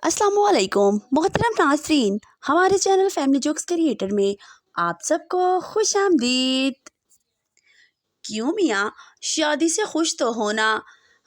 अस्सलाम वालेकुम मोहतरम नाज़रीन, हमारे चैनल फैमिली जोक्स क्रिएटर में आप सबको खुश आमदीद। क्यों मियाँ, शादी से खुश तो होना।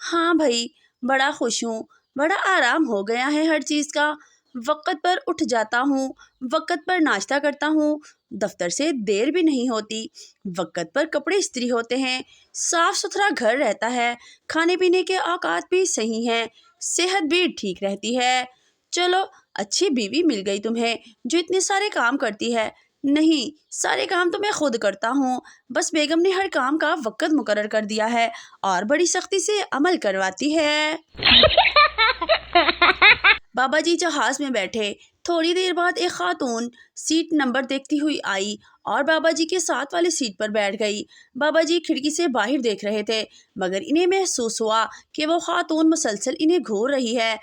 हाँ भाई, बड़ा खुश हूँ। बड़ा आराम हो गया है हर चीज़ का। वक़्त पर उठ जाता हूँ, वक़्त पर नाश्ता करता हूँ, दफ्तर से देर भी नहीं होती, वक़्त पर कपड़े इस्त्री होते हैं, साफ़ सुथरा घर रहता है, खाने पीने के औकात भी सही हैं, सेहत भी ठीक रहती है। चलो, अच्छी बीवी मिल गई तुम्हें जो इतने सारे काम करती है। नहीं, सारे काम तो मैं खुद करता हूँ, बस बेगम ने हर काम का वक़्त मुकर्रर कर दिया है और बड़ी सख्ती से अमल करवाती है। बाबा जी जहाज में बैठे। थोड़ी देर बाद एक खातून सीट नंबर देखती हुई आई और बाबा जी के साथ वाली सीट पर बैठ गई। बाबा जी खिड़की से बाहर देख रहे थे, मगर इन्हें महसूस हुआ कि वो खातून मुसलसल इन्हें घूर रही है।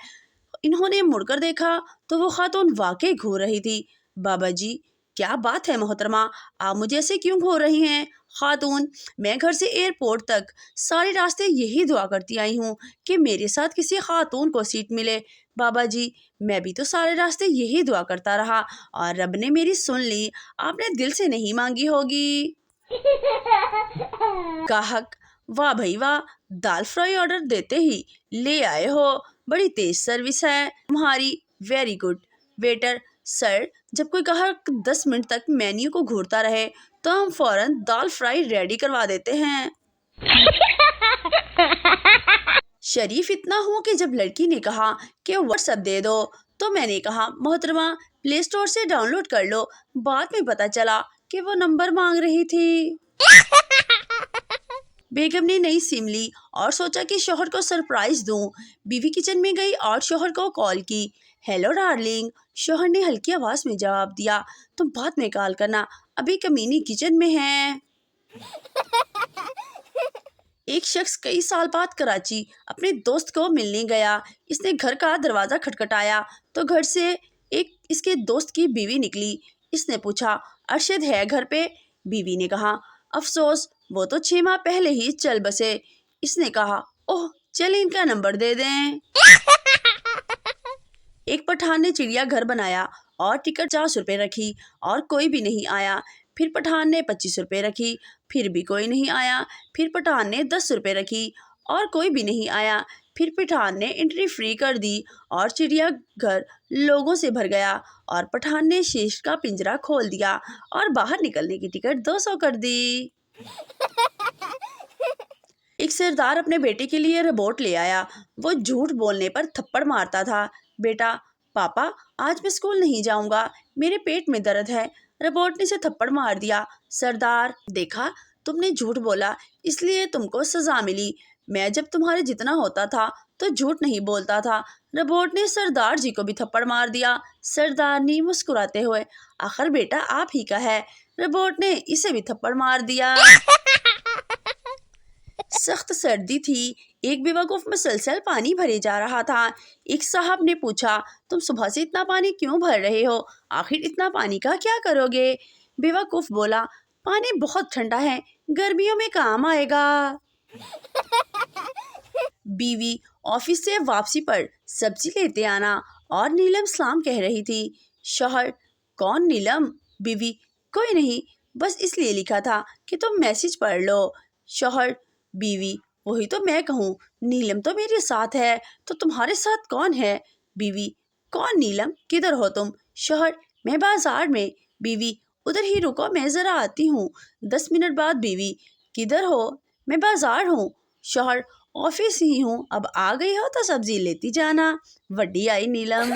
इन्होंने मुड़कर देखा तो वो खातून वाकई घूर रही थी। बाबा जी, क्या बात है मोहतरमा, आप मुझे ऐसे क्यों घूर रही हैं? खातून, मैं घर से एयरपोर्ट तक सारे रास्ते यही दुआ करती आई हूँ कि मेरे साथ किसी खातून को सीट मिले। बाबा जी, मैं भी तो सारे रास्ते यही दुआ करता रहा और रब ने मेरी सुन ली। आपने दिल से नहीं मांगी होगी। गाहक, वाह भाई वाह, दाल फ्राई ऑर्डर देते ही ले आए हो, बड़ी तेज सर्विस है तुम्हारी, वेरी गुड। वेटर, सर, जब कोई ग्राहक 10 मिनट तक मेन्यू को घूरता रहे तो हम फौरन दाल फ्राई रेडी करवा देते हैं। शरीफ इतना हूँ कि जब लड़की ने कहा कि व्हाट्सएप दे दो तो मैंने कहा मोहतरमा प्ले स्टोर से डाउनलोड कर लो। बाद में पता चला कि वो नंबर मांग रही थी। बेगम ने नई सिम ली और सोचा कि शौहर को सरप्राइज दूं। बीवी किचन में गई और शौहर को कॉल की। हेलो डार्लिंग, शौहर ने हल्की आवाज में जवाब दिया। तुम बाद में कॉल करना, अभी कमीनी किचन में है। एक शख्स कई साल बाद कराची अपने दोस्त को मिलने गया। इसने घर का दरवाज़ा खटखटाया तो घर से एक इसके दोस्त की बीवी निकली। इसने पूछा, अरशद है घर पे? बीवी ने कहा, अफसोस, वो तो 6 माह पहले ही चल बसे। इसने कहा, ओह, चलिए इनका नंबर दे दें। एक पठान ने चिड़िया घर बनाया और टिकट 50 रुपये रखी और कोई भी नहीं आया। फिर पठान ने 25 रुपये रखी, फिर भी कोई नहीं आया। फिर पठान ने 10 रुपये रखी और कोई भी नहीं आया। फिर पठान ने एंट्री फ्री कर दी और चिड़िया घर लोगों से भर गया और पठान ने शेष का पिंजरा खोल दिया और बाहर निकलने की टिकट 200 कर दी। एक सरदार अपने बेटे के लिए रिपोर्ट ले आया। वो झूठ बोलने पर थप्पड़ मारता था। बेटा, पापा, आज मैं स्कूल नहीं जाऊंगा, मेरे पेट में दर्द है। रिपोर्ट ने इसे थप्पड़ मार दिया। सरदार, देखा, तुमने झूठ बोला इसलिए तुमको सजा मिली। मैं जब तुम्हारे जितना होता था तो झूठ नहीं बोलता था। रिपोर्ट ने सरदार जी को भी थप्पड़ मार दिया। सरदार ने मुस्कुराते हुए, आखिर बेटा आप ही का है। रिपोर्ट ने इसे भी थप्पड़ मार दिया। सख्त सर्दी थी। एक बेवकूफ़ मुसलसल पानी भरे जा रहा था। एक साहब ने पूछा, तुम सुबह से इतना पानी क्यों भर रहे हो? आखिर इतना पानी का क्या करोगे? बेवकूफ़ बोला, पानी बहुत ठंडा है, गर्मियों में काम आएगा। बीवी ऑफिस से वापसी पर सब्जी लेते आना और नीलम सलाम कह रही थी। शौहर, कौन नीलम? बीवी, कोई नहीं, बस इसलिए लिखा था कि तुम मैसेज पढ़ लो। शौहर, बीवी, वही तो मैं कहूँ, नीलम तो मेरे साथ है, तो तुम्हारे साथ कौन है? बीवी, कौन नीलम, किधर हो तुम? शौहर, मैं बाजार में। बीवी, उधर ही रुको, मैं ज़रा आती हूँ। 10 मिनट बाद बीवी, किधर हो? मैं बाजार हूँ। शौहर, ऑफिस ही हूँ, अब आ गई हो तो सब्जी लेती जाना। वड्डी आई नीलम।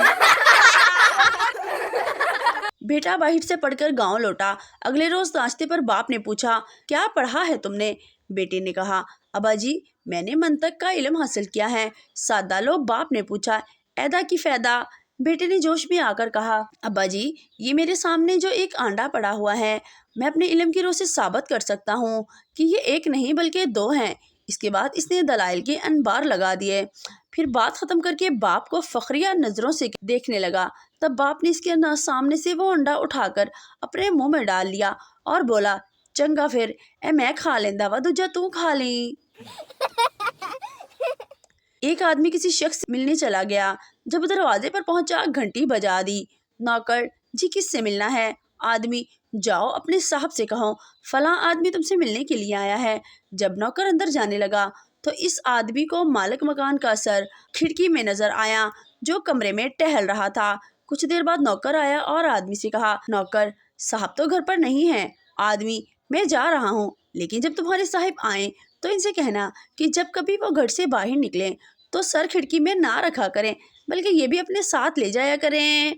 बेटा बाहर से पढ़कर गांव लौटा। अगले रोज नाश्ते पर बाप ने पूछा, क्या पढ़ा है तुमने? बेटे ने कहा, अब्बा जी, मैंने मंतक का इल्म हासिल किया है। सादा लो। बाप ने पूछा, ऐदा की फ़ायदा? बेटे ने जोश में आकर कहा, अब्बा जी, ये मेरे सामने जो एक आंडा पड़ा हुआ है, मैं अपने इल्म की रोह से साबित कर सकता हूँ कि ये एक नहीं बल्कि 2 हैं। इसके बाद इसने दलाइल के अनबार लगा दिए। फिर बात ख़त्म करके बाप को फखरिया नज़रों से देखने लगा। तब बाप ने इसके सामने से वो अंडा उठाकर अपने मुंह में डाल लिया और बोला, चंगा फिर, ए मैं खा लेंदा वा, दूजा तू खा ली। एक आदमी किसी शख्स से मिलने चला गया। जब वो दरवाजे पर पहुंचा, घंटी बजा दी। नौकर, जी किससे मिलना है? आदमी, जाओ अपने साहब से कहो, फलां आदमी तुमसे मिलने के लिए आया है। जब नौकर अंदर जाने लगा तो इस आदमी को मालिक मकान का सर खिड़की में नजर आया, जो कमरे में टहल रहा था। कुछ देर बाद नौकर आया और आदमी से कहा, नौकर, साहब तो घर पर नहीं है। आदमी, मैं जा रहा हूँ, लेकिन जब तुम्हारे साहब आए तो इनसे कहना कि जब कभी वो घर से बाहर निकलें तो सर खिड़की में ना रखा करें, बल्कि ये भी अपने साथ ले जाया करें।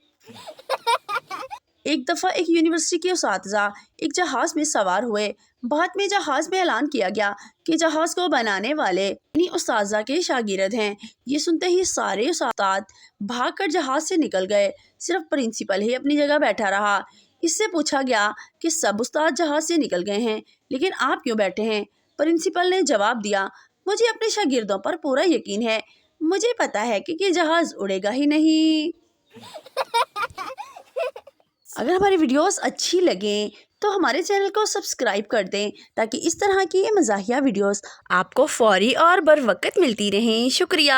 एक दफ़ा एक यूनिवर्सिटी के उस्ताज़ा एक जहाज़ में सवार हुए। बाद में जहाज़ में ऐलान किया गया कि जहाज़ को बनाने वाले इन्हीं उस्ताज़ा के शागिर्द हैं। ये सुनते ही सारे उस्ताद भागकर जहाज़ से निकल गए। सिर्फ प्रिंसिपल ही अपनी जगह बैठा रहा। इससे पूछा गया कि सब उस्ताद जहाज़ से निकल गए हैं, लेकिन आप क्यों बैठे हैं? प्रिंसिपल ने जवाब दिया, मुझे अपने शागिर्दों पर पूरा यकीन है। मुझे पता है कि ये जहाज़ उड़ेगा ही नहीं। अगर हमारी वीडियोस अच्छी लगें तो हमारे चैनल को सब्सक्राइब कर दें, ताकि इस तरह की मज़ाहिया वीडियोस आपको फौरी और बर वक्त मिलती रहें। शुक्रिया।